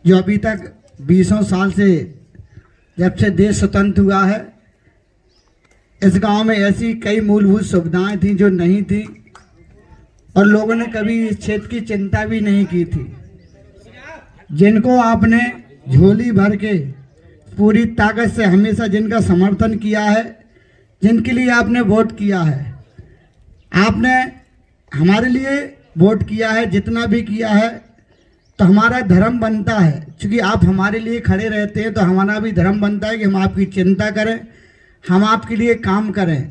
जो अभी तक 20 साल से जब से देश स्वतंत्र हुआ है, इस गांव में ऐसी कई मूलभूत सुविधाएं थी जो नहीं थी और लोगों ने कभी इस क्षेत्र की चिंता भी नहीं की थी। जिनको आपने झोली भर के पूरी ताकत से हमेशा जिनका समर्थन किया है, जिनके लिए आपने वोट किया है, आपने हमारे लिए वोट किया है, जितना भी किया है, तो हमारा धर्म बनता है, क्योंकि आप हमारे लिए खड़े रहते हैं तो हमारा भी धर्म बनता है कि हम आपकी चिंता करें, हम आपके लिए काम करें।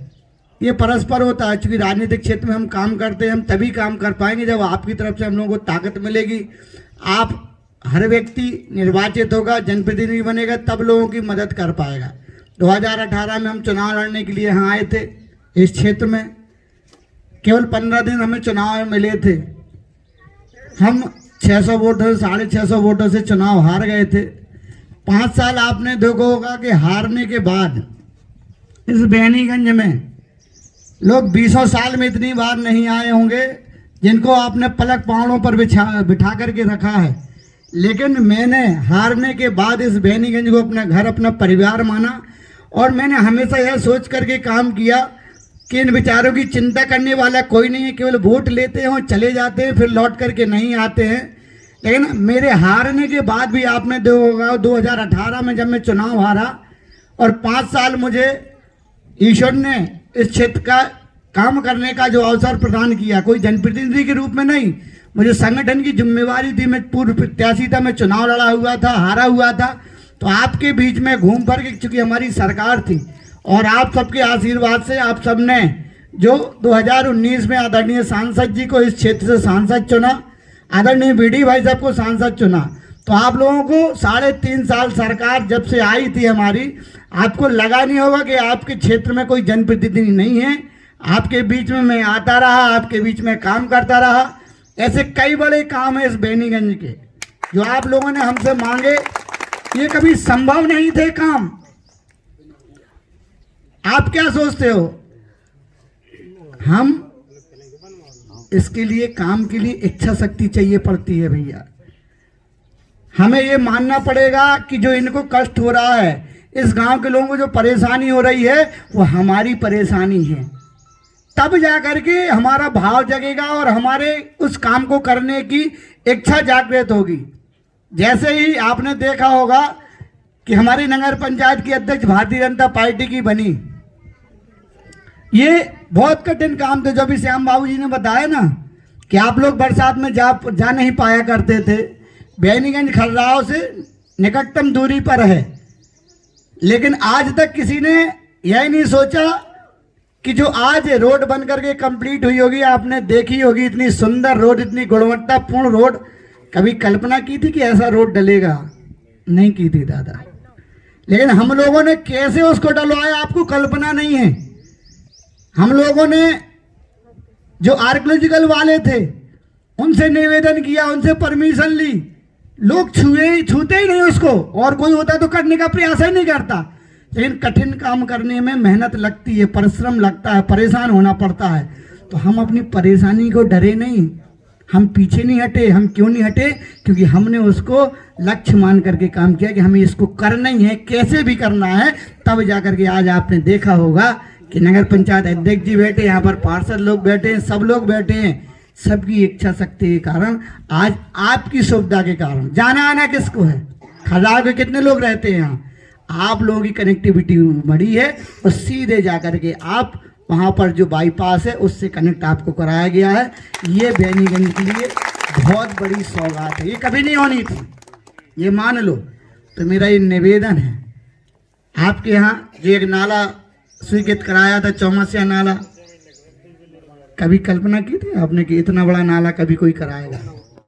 ये परस्पर होता है, क्योंकि राजनीतिक क्षेत्र में हम काम करते हैं, हम तभी काम कर पाएंगे जब आपकी तरफ से हम लोगों को ताकत मिलेगी। आप हर व्यक्ति निर्वाचित होगा, जनप्रतिनिधि बनेगा, तब लोगों की मदद कर पाएगा। 2018 में हम चुनाव लड़ने के लिए यहाँ आए थे। इस क्षेत्र में केवल 15 दिन हमें चुनाव में मिले थे। हम 600 वोटों से 650 वोटों से चुनाव हार गए थे। 5 साल आपने देखा होगा कि हारने के बाद इस बैनीगंज में लोग 20 साल में इतनी बार नहीं आए होंगे जिनको आपने पलक पाँवों पर बिठा करके रखा है। लेकिन मैंने हारने के बाद इस बैनीगंज को अपना घर, अपना परिवार माना और मैंने हमेशा यह सोच करके काम किया कि इन बेचारों की चिंता करने वाला कोई नहीं है। केवल वोट लेते हैं और चले जाते हैं, फिर लौट करके नहीं आते हैं। लेकिन मेरे हारने के बाद भी आपने देखा होगा 2018 में जब मैं चुनाव हारा और 5 साल मुझे ईश्वर ने इस क्षेत्र का काम करने का जो अवसर प्रदान किया, कोई जनप्रतिनिधि के रूप में नहीं, मुझे संगठन की जिम्मेवारी थी। मैं पूर्व प्रत्याशी था, मैं चुनाव लड़ा हुआ था, हारा हुआ था, तो आपके बीच में घूम फिर के, चूंकि हमारी सरकार थी और आप सबके आशीर्वाद से आप सबने जो 2019 में आदरणीय सांसद जी को इस क्षेत्र से सांसद चुना, आदरणीय बीडी भाई साहब को सांसद चुना, तो आप लोगों को 3.5 साल सरकार जब से आई थी हमारी, आपको लगा नहीं होगा कि आपके क्षेत्र में कोई जनप्रतिनिधि नहीं है। आपके बीच में मैं आता रहा, आपके बीच में काम करता रहा। ऐसे कई बड़े काम है इस बैनीगंज के जो आप लोगों ने हमसे मांगे, ये कभी संभव नहीं थे काम। आप क्या सोचते हो? हम इसके लिए, काम के लिए इच्छा शक्ति चाहिए पड़ती है भैया। हमें ये मानना पड़ेगा कि जो इनको कष्ट हो रहा है, इस गांव के लोगों को जो परेशानी हो रही है, वो हमारी परेशानी है। तब जाकर के हमारा भाव जगेगा और हमारे उस काम को करने की इच्छा जागृत होगी। जैसे ही आपने देखा होगा कि हमारी नगर पंचायत की अध्यक्ष भारतीय जनता पार्टी की बनी, ये बहुत कठिन काम थे। जो भी श्याम बाबू जी ने बताया ना कि आप लोग बरसात में जा नहीं पाया करते थे। बैनीगंज खर्राव से निकटतम दूरी पर है, लेकिन आज तक किसी ने यह नहीं सोचा कि जो आज रोड बन करके कंप्लीट हुई होगी, आपने देखी होगी, इतनी सुंदर रोड, इतनी गुणवत्तापूर्ण रोड, कभी कल्पना की थी कि ऐसा रोड डलेगा? नहीं की थी दादा। लेकिन हम लोगों ने कैसे उसको डलवाया, आपको कल्पना नहीं है। हम लोगों ने जो आर्कियोलॉजिकल वाले थे उनसे निवेदन किया, उनसे परमिशन ली, लोग छूते ही नहीं उसको, और कोई होता तो करने का प्रयास ही नहीं करता। लेकिन कठिन काम करने में मेहनत लगती है, परिश्रम लगता है, परेशान होना पड़ता है। तो हम अपनी परेशानी को डरे नहीं, हम पीछे नहीं हटे। हम क्यों नहीं हटे? क्योंकि हमने उसको लक्ष्य मान करके काम किया कि हमें इसको करना ही है, कैसे भी करना है। तब जाकर के आज आपने देखा होगा कि नगर पंचायत अध्यक्ष जी बैठे, यहाँ पर पार्षद लोग बैठे हैं, सब लोग बैठे हैं। सबकी इच्छा शक्ति के कारण, आज आपकी सुविधा के कारण। जाना आना किसको है? खर्राव के कितने लोग रहते हैं यहाँ? आप लोगों की कनेक्टिविटी बढ़ी है और सीधे जाकर के आप वहाँ पर जो बाईपास है उससे कनेक्ट आपको कराया गया है। ये बैनीगंज के लिए बहुत बड़ी सौगात है, ये कभी नहीं होनी थी, ये मान लो। तो मेरा ये निवेदन है, आपके यहाँ जो एक नाला स्वीकृत कराया था, चौमासिया नाला, कभी कल्पना की थी आपने कि इतना बड़ा नाला कभी कोई कराएगा?